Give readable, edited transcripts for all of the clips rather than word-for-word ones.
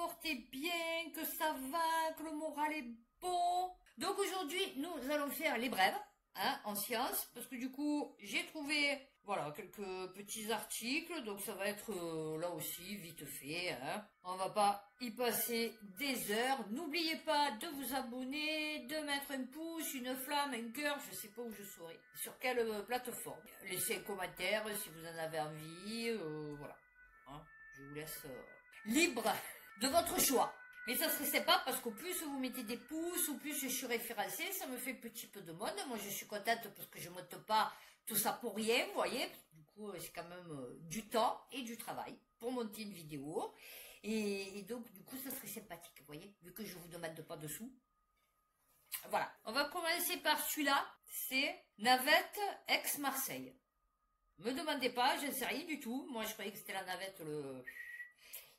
portez bien, que ça va, que le moral est bon. Donc aujourd'hui, nous allons faire les brèves, hein, en sciences, parce que du coup, j'ai trouvé, voilà, quelques petits articles, donc ça va être là aussi vite fait, hein. On va pas y passer des heures. N'oubliez pas de vous abonner, de mettre un pouce, une flamme, un cœur, je sais pas où je serai, sur quelle plateforme. Laissez un commentaire si vous en avez envie, voilà. Hein, je vous laisse libre de votre choix. Mais ça serait sympa parce qu'au plus vous mettez des pouces, au plus je suis référencée, ça me fait un petit peu de monde. Moi je suis contente parce que je monte pas tout ça pour rien, vous voyez. Du coup c'est quand même du temps et du travail pour monter une vidéo. Et donc du coup ça serait sympathique, vous voyez, vu que je vous demande pas de sous. Voilà, on va commencer par celui-là, c'est navette Aix-Marseille. Me demandez pas, je ne sais rien du tout. Moi je croyais que c'était la navette le...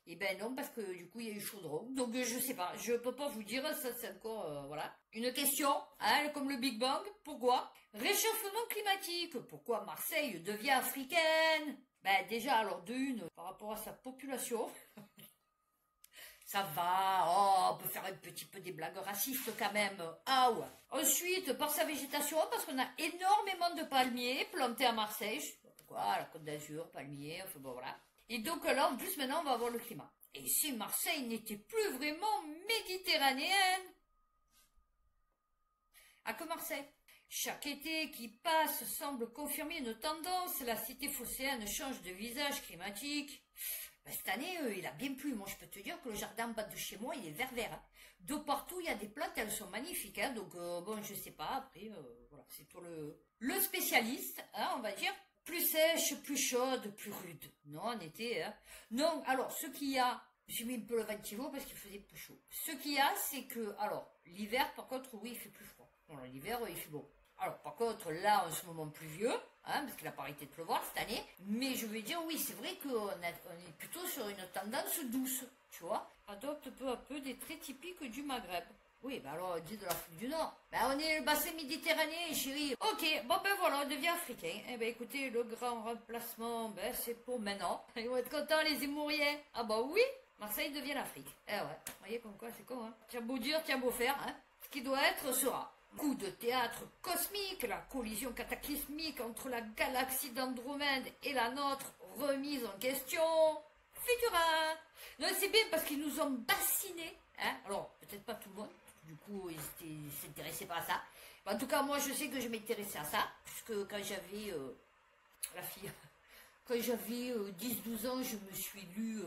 Et ben non, parce que du coup il y a eu chaudron. Donc je sais pas, je peux pas vous dire, ça c'est encore, voilà. Une question, hein, comme le Big Bang, pourquoi? Réchauffement climatique, pourquoi Marseille devient africaine? Ben déjà, alors de une, par rapport à sa population, ça va, oh, on peut faire un petit peu des blagues racistes quand même, ah ouais. Ensuite, par sa végétation, parce qu'on a énormément de palmiers plantés à Marseille, je sais pas pourquoi, la Côte d'Azur, palmiers, enfin bon voilà. Et donc là, en plus, maintenant, on va avoir le climat. Et si Marseille n'était plus vraiment méditerranéenne? Ah, que Marseille. Chaque été qui passe semble confirmer une tendance. La cité phocéenne change de visage climatique. Ben, cette année, il a bien plu. Moi, je peux te dire que le jardin en bas de chez moi, il est vert. Hein. De partout, il y a des plantes, elles sont magnifiques. Hein. Donc, bon, je sais pas. Après, voilà, c'est pour le spécialiste, hein, on va dire. Plus sèche, plus chaude, plus rude. Non, en été, hein. Non, alors, ce qu'il y a, j'ai mis un peu le ventilo parce qu'il faisait plus chaud. Ce qu'il y a, c'est que, alors, l'hiver, par contre, oui, il fait plus froid. Bon, l'hiver, il fait beau. Alors, par contre, là, en ce moment pluvieux, hein, parce qu'il n'a pas arrêté de pleuvoir cette année. Mais je veux dire, oui, c'est vrai qu'on est plutôt sur une tendance douce, tu vois. Adopte peu à peu des traits typiques du Maghreb. Oui, ben alors, on dit de l'Afrique du Nord. Ben, on est le bassin méditerranéen, chérie. Ok, bon ben voilà, on devient africain. Eh ben écoutez, le grand remplacement, ben c'est pour maintenant. Ils vont être contents, les Émouriens. Ah bah oui, Marseille devient l'Afrique. Eh ouais, vous voyez comme quoi, c'est con, hein. Tiens beau dire, tiens beau faire, hein. Ce qui doit être sera. Coup de théâtre cosmique, la collision cataclysmique entre la galaxie d'Andromède et la nôtre, remise en question. Futura. Non, c'est bien parce qu'ils nous ont bassinés, hein. Alors, peut-être pas tout le monde. Du coup, ils s'intéressaient pas à ça. Mais en tout cas, moi, je sais que je m'intéressais à ça. Puisque quand j'avais... la fille... Quand j'avais 10-12 ans, je me suis lu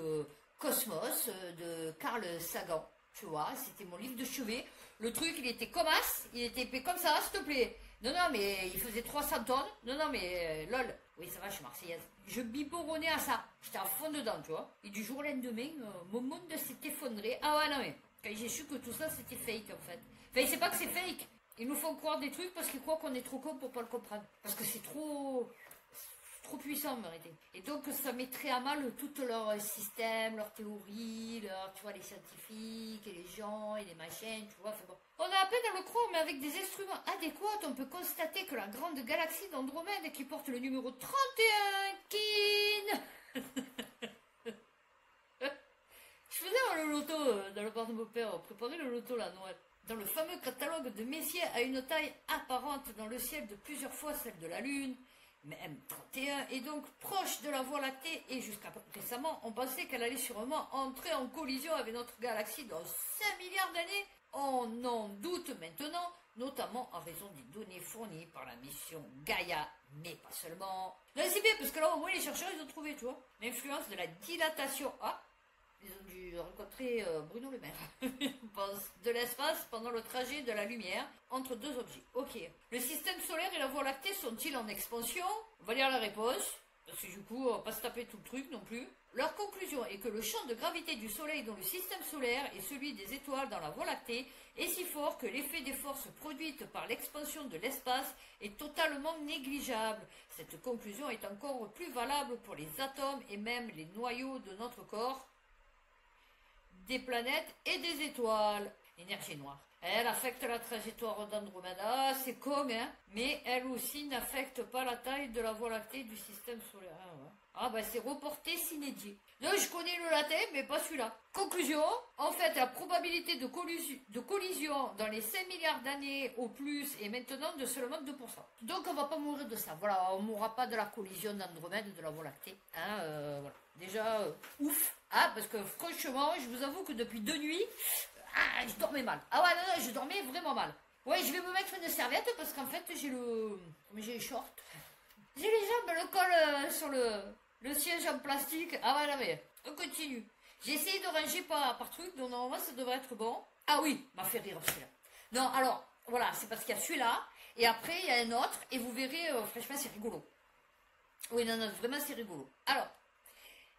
Cosmos de Carl Sagan. Tu vois, c'était mon livre de chevet. Le truc, il était comme as. Il était épais comme ça, s'il te plaît. Non, non, mais il faisait 300 tonnes. Non, non, mais lol. Oui, ça va, je suis marseillaise. Je biberonnais à ça. J'étais à fond dedans, tu vois. Et du jour au lendemain, mon monde s'est effondré. Ah ouais, non, mais... Quand j'ai su que tout ça c'était fake en fait. Enfin, c'est pas que c'est fake. Ils nous font croire des trucs parce qu'ils croient qu'on est trop con pour pas le comprendre. Parce que c'est trop puissant en vérité. Et donc ça mettrait à mal tout leur système, leur théorie, leur, tu vois, les scientifiques et les gens et les machins, tu vois. Enfin bon. On a à peine à le croire, mais avec des instruments adéquats, on peut constater que la grande galaxie d'Andromède qui porte le numéro 31, Kin. Je faisais le loto dans le bar de mon père, préparer le loto là, Noël. Dans le fameux catalogue de Messier à une taille apparente dans le ciel de plusieurs fois celle de la Lune, mais M31 est donc proche de la Voie lactée et jusqu'à récemment, on pensait qu'elle allait sûrement entrer en collision avec notre galaxie dans 5 milliards d'années. On en doute maintenant, notamment en raison des données fournies par la mission Gaïa, mais pas seulement. Non, c'est bien, parce que là, au moins, les chercheurs, ils ont trouvé, tu vois, l'influence de la dilatation. Ah, ils ont dû rencontrer Bruno Le Maire. De l'espace pendant le trajet de la lumière entre deux objets. Ok. Le système solaire et la Voie lactée sont-ils en expansion? On va lire la réponse. Parce que du coup, on va pas se taper tout le truc non plus. Leur conclusion est que le champ de gravité du Soleil dans le système solaire et celui des étoiles dans la Voie lactée est si fort que l'effet des forces produites par l'expansion de l'espace est totalement négligeable. Cette conclusion est encore plus valable pour les atomes et même les noyaux de notre corps, des planètes et des étoiles. énergie noire. Elle affecte la trajectoire d'Andromeda, c'est con, hein, mais elle aussi n'affecte pas la taille de la Voie lactée du système solaire. Ah, ouais. Ah bah c'est reporté s'inédit. Donc je connais le latin, mais pas celui-là. Conclusion, en fait la probabilité de collision dans les 5 milliards d'années au plus est maintenant de seulement 2%. Donc on va pas mourir de ça. Voilà, on mourra pas de la collision d'Andromède et de la Voie lactée. Hein, voilà. Déjà, ouf. Ah, parce que franchement, je vous avoue que depuis 2 nuits, je dormais mal. Ah ouais, non, je dormais vraiment mal. Ouais, je vais me mettre une serviette parce qu'en fait, j'ai les shorts. J'ai les jambes, le col sur le siège en plastique. Ah ouais, non mais, on continue. J'ai essayé de ranger par truc, donc normalement ça devrait être bon. Ah oui, m'a fait rire celui-là. Non, alors, voilà, c'est parce qu'il y a celui-là, et après il y a un autre, et vous verrez, franchement c'est rigolo. Oui, non, vraiment c'est rigolo. Alors,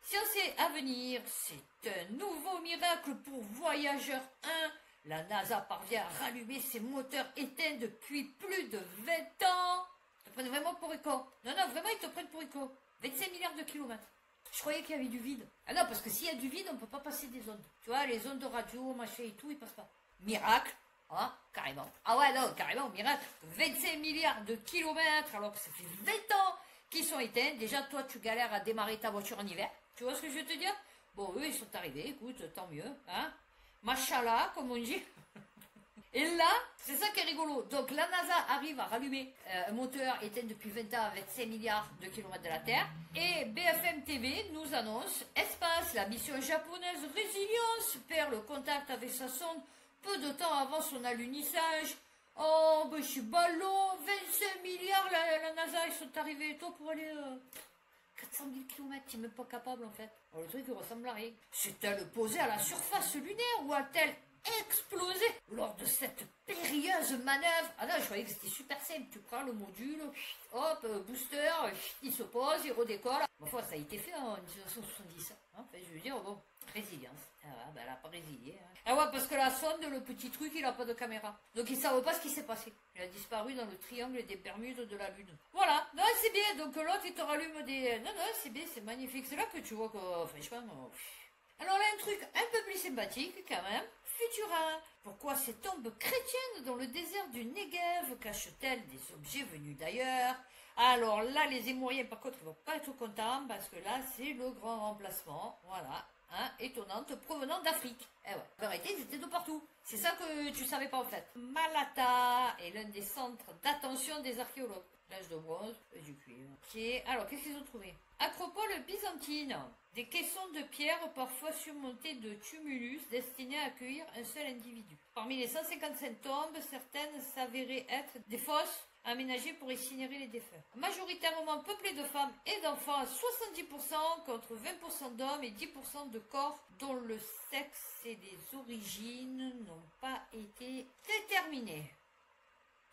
Science et Avenir, c'est un nouveau miracle pour Voyageur 1. La NASA parvient à rallumer ses moteurs éteints depuis plus de 20 ans. Ils te prennent vraiment pour éco. Non, vraiment, ils te prennent pour éco. 25 milliards de kilomètres. Je croyais qu'il y avait du vide. Ah non, parce que s'il y a du vide, on ne peut pas passer des ondes. Tu vois, les ondes de radio, machin et tout, ils passent pas. Miracle, hein, carrément. Ah ouais, non, carrément, miracle. 25 milliards de kilomètres, alors que ça fait 20 ans qu'ils sont éteints. Déjà, toi, tu galères à démarrer ta voiture en hiver. Tu vois ce que je veux te dire? Bon, eux, ils sont arrivés, écoute, tant mieux, hein. Machallah, comme on dit. Et là, c'est ça qui est rigolo. Donc, la NASA arrive à rallumer un moteur éteint depuis 20 ans à 25 milliards de kilomètres de la Terre. Et BFM TV nous annonce Espace, la mission japonaise Résilience perd le contact avec sa sonde peu de temps avant son alunissage. Oh, ben je suis ballon, 25 milliards, la NASA, ils sont arrivés, toi, pour aller... 400 000 km, tu n'es même pas capable en fait. Oh, le truc il ressemble à rien. S'est-elle posée à la surface lunaire ou a-t-elle explosé lors de cette périlleuse manœuvre? Ah non, je croyais que c'était super simple. Tu prends le module, hop, booster, il se pose, il redécolle. Enfin, ça a été fait en 1970. Hein. Enfin, je veux dire, bon, résilience. Ah ouais, ben elle n'a pas résilié. Hein. Ah ouais, parce que la sonde, le petit truc, il n'a pas de caméra. Donc ils ne savent pas ce qui s'est passé. Il a disparu dans le triangle des Bermudes de la Lune. Voilà, non, c'est bien. Donc l'autre, il te rallume des... Non, c'est bien, c'est magnifique. C'est là que tu vois que, franchement... Alors là, un truc un peu plus sympathique quand même. Futura. Pourquoi ces tombes chrétiennes dans le désert du Negev cachent-elles des objets venus d'ailleurs? Alors là, les Émouriens, par contre, ils vont pas être contents parce que là, c'est le grand remplacement. Voilà. Hein, étonnante, provenant d'Afrique. Eh ouais, en vérité, ils étaient de partout. C'est ça que tu savais pas en fait. Malata est l'un des centres d'attention des archéologues. L'âge de bronze et du cuivre. Ok, alors qu'est-ce qu'ils ont trouvé? Acropole byzantine. Des caissons de pierre parfois surmontés de tumulus destinés à accueillir un seul individu. Parmi les 155 tombes, certaines s'avéraient être des fosses aménagées pour incinérer les défunts. Majoritairement peuplées de femmes et d'enfants à 70% contre 20% d'hommes et 10% de corps dont le sexe et les origines n'ont pas été déterminés.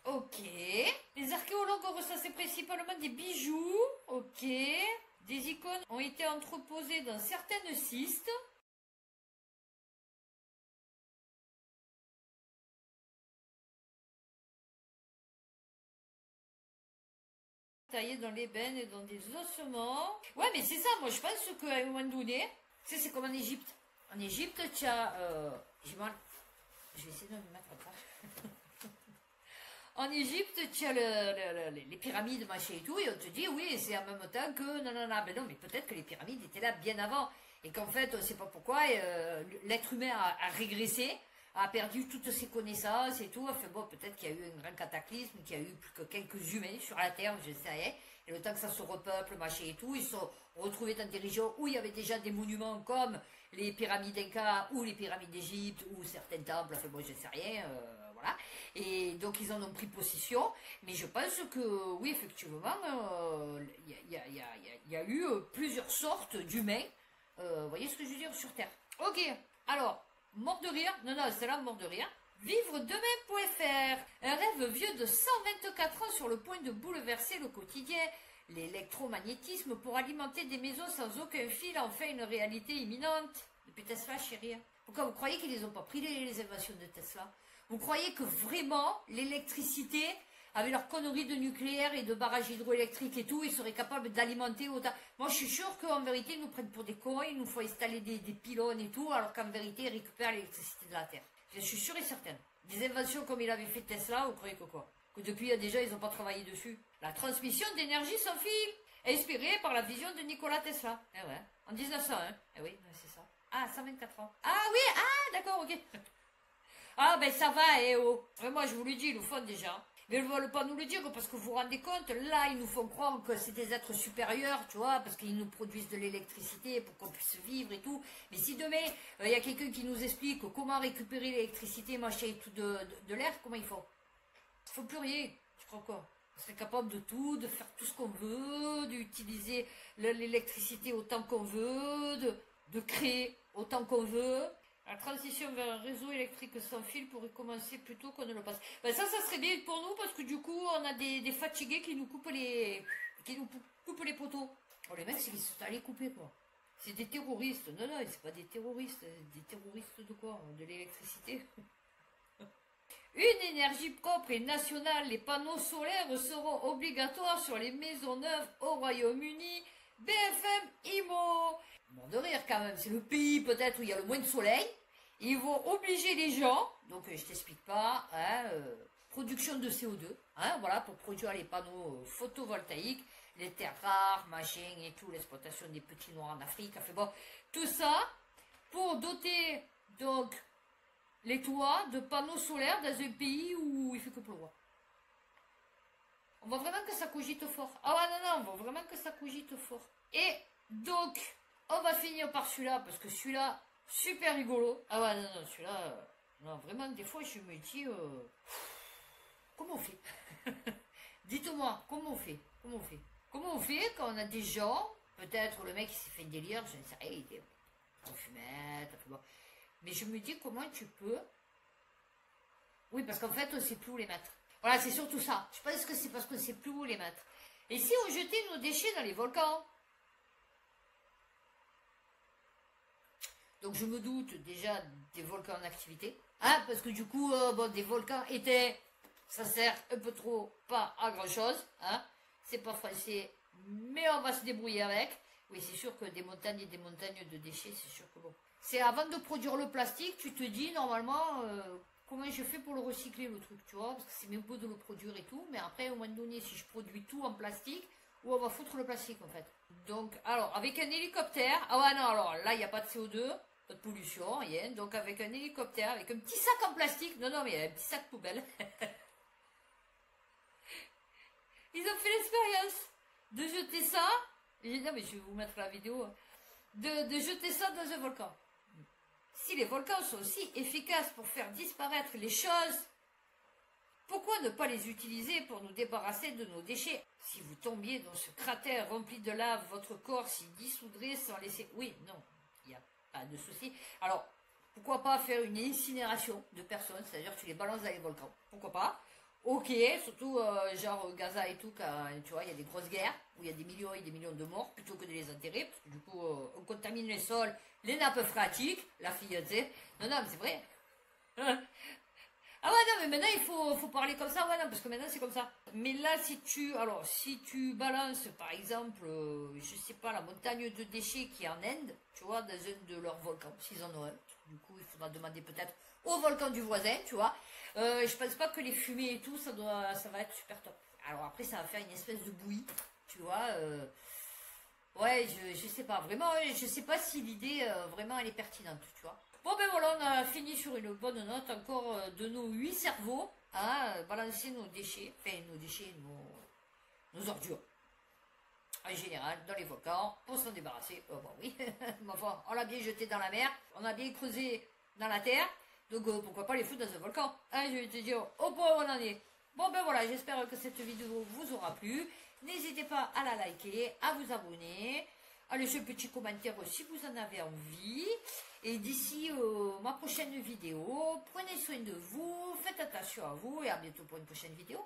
Ok. Les archéologues ont recensé principalement des bijoux. Ok. Des icônes ont été entreposées dans certaines cystes. Taillées dans l'ébène et dans des ossements. Ouais, mais c'est ça, moi je pense qu'à un moment donné, c'est comme en Égypte. En Égypte, tu as... j'ai mal. Je vais essayer de me mettre à part. En Égypte, tu as les pyramides, machin et tout, et on te dit, oui, c'est en même temps que... Non, ben non, mais peut-être que les pyramides étaient là bien avant, et qu'en fait, on ne sait pas pourquoi, l'être humain a régressé, a perdu toutes ses connaissances et tout. Enfin bon, peut-être qu'il y a eu un grand cataclysme, qu'il y a eu plus que quelques humains sur la Terre, je ne sais rien, et le temps que ça se repeuple, machin et tout, ils se sont retrouvés dans des régions où il y avait déjà des monuments comme les pyramides Inca, ou les pyramides d'Égypte, ou certains temples, enfin bon, je ne sais rien... Voilà. Et donc ils en ont pris possession, mais je pense que oui, effectivement, il y a eu plusieurs sortes d'humains, vous voyez ce que je veux dire, sur Terre. Ok, alors, mort de rire, non, c'est là mort de rire. Vivre demain.fr, un rêve vieux de 124 ans sur le point de bouleverser le quotidien. L'électromagnétisme pour alimenter des maisons sans aucun fil en fait une réalité imminente. Depuis Tesla, chérie. Pourquoi vous croyez qu'ils les ont pas pris les inventions de Tesla? Vous croyez que vraiment l'électricité, avec leurs conneries de nucléaire et de barrages hydroélectriques et tout, ils seraient capables d'alimenter autant? Moi je suis sûre qu'en vérité ils nous prennent pour des cons, ils nous font installer des pylônes et tout, alors qu'en vérité ils récupèrent l'électricité de la Terre. Je suis sûre et certaine. Des inventions comme il avait fait Tesla, vous croyez que quoi? Que depuis, déjà, ils n'ont pas travaillé dessus. La transmission d'énergie sans fil, inspirée par la vision de Nikola Tesla. Eh ouais, en 1901. Eh oui, c'est ça. Ah, 124 ans. Ah oui, ah, d'accord, ok. Ah, ben ça va, eh oh. Mais moi, je vous le dis, ils le font déjà. Mais ils ne veulent pas nous le dire parce que vous vous rendez compte, là, ils nous font croire que c'est des êtres supérieurs, tu vois, parce qu'ils nous produisent de l'électricité pour qu'on puisse vivre et tout. Mais si demain, il y a quelqu'un qui nous explique comment récupérer l'électricité, machin et tout de l'air, comment il faut? Il faut plus rien. Tu crois quoi? On serait capable de tout, de faire tout ce qu'on veut, d'utiliser l'électricité autant qu'on veut, de créer autant qu'on veut. La transition vers un réseau électrique sans fil pourrait commencer plus tôt qu'on ne le pense. Ben ça serait bien pour nous parce que du coup, on a des fatigués qui nous coupent les poteaux. Oh, les mecs, ils sont allés couper quoi. C'est des terroristes. Non, non, c'est pas des terroristes. Des terroristes de quoi? De l'électricité. Une énergie propre et nationale, les panneaux solaires seront obligatoires sur les maisons neuves au Royaume-Uni. BFM IMO. Bon de rire quand même, c'est le pays peut-être où il y a le moins de soleil. Ils vont obliger les gens, donc je t'explique pas, hein, production de CO2, hein, voilà, pour produire les panneaux photovoltaïques, les terres rares, machin et tout, l'exploitation des petits noirs en Afrique, enfin bon, tout ça pour doter donc les toits de panneaux solaires dans un pays où il fait que pleuvoir. On voit vraiment que ça cogite fort. Ah ouais, non, non, on voit vraiment que ça cogite fort. Et donc, on va finir par celui-là, parce que celui-là, super rigolo. Ah ouais, non, non, celui-là, non, vraiment, des fois, je me dis, comment on fait? Dites-moi, comment on fait? Comment on fait? Comment on fait quand on a des gens, peut-être le mec qui s'est fait délire, je ne sais rien, il était en fumette, bon. Mais je me dis, comment tu peux... Oui, parce qu'en fait, on ne sait plus où les mettre. Voilà, c'est surtout ça. Je pense que c'est parce qu'on ne sait plus où les mettre. Et si on jetait nos déchets dans les volcans? Donc je me doute déjà des volcans en activité. Hein, parce que du coup, bon, des volcans étaient... Ça sert un peu trop pas à grand-chose. Hein. C'est pas français, mais on va se débrouiller avec. Oui, c'est sûr que des montagnes et des montagnes de déchets, c'est sûr que bon. C'est avant de produire le plastique, tu te dis normalement... comment je fais pour le recycler le truc, tu vois, parce que c'est même beau de le produire et tout, mais après, au moment donné, si je produis tout en plastique, où on va foutre le plastique, en fait. Donc, alors, avec un hélicoptère, ah ouais, non, alors, là, il n'y a pas de CO2, pas de pollution, rien, donc avec un hélicoptère, avec un petit sac en plastique, non, non, mais un petit sac poubelle. Ils ont fait l'expérience de jeter ça, non, mais je vais vous mettre la vidéo, de jeter ça dans un volcan. Si les volcans sont aussi efficaces pour faire disparaître les choses, pourquoi ne pas les utiliser pour nous débarrasser de nos déchets? Si vous tombiez dans ce cratère rempli de lave, votre corps s'y dissoudrait sans laisser... Oui, non, il n'y a pas de souci. Alors, pourquoi pas faire une incinération de personnes, c'est-à-dire tu les balances dans les volcans? Pourquoi pas? Ok, surtout genre Gaza et tout, quand tu vois, il y a des grosses guerres, où il y a des millions et des millions de morts, plutôt que de les enterrer, parce que du coup, on contamine les sols, les nappes phréatiques, la fille, tu sais. Non, non, mais c'est vrai. Ah ouais, non, mais maintenant, il faut parler comme ça, ouais, non, parce que maintenant, c'est comme ça. Mais là, si tu balances, par exemple, je sais pas, la montagne de déchets qui est en Inde, tu vois, dans un de leurs volcans, s'ils en ont un, du coup, il faudra demander peut-être au volcan du voisin, tu vois. Je pense pas que les fumées et tout, ça va être super top. Alors après, ça va faire une espèce de bouillie, tu vois. Ouais, je sais pas, vraiment, je sais pas si l'idée, vraiment, elle est pertinente, tu vois. Bon ben voilà, on a fini sur une bonne note, encore de nos 8 cerveaux, à balancer nos déchets, enfin nos déchets, nos ordures. En général, dans les volcans, pour s'en débarrasser. Oh bon oui, enfin, on l'a bien jeté dans la mer, on a bien creusé dans la terre, donc pourquoi pas les foutre dans un volcan, hein, je vais te dire au point où on en est. Bon ben voilà, j'espère que cette vidéo vous aura plu. N'hésitez pas à la liker, à vous abonner, à laisser un petit commentaire si vous en avez envie. Et d'ici ma prochaine vidéo, prenez soin de vous, faites attention à vous et à bientôt pour une prochaine vidéo.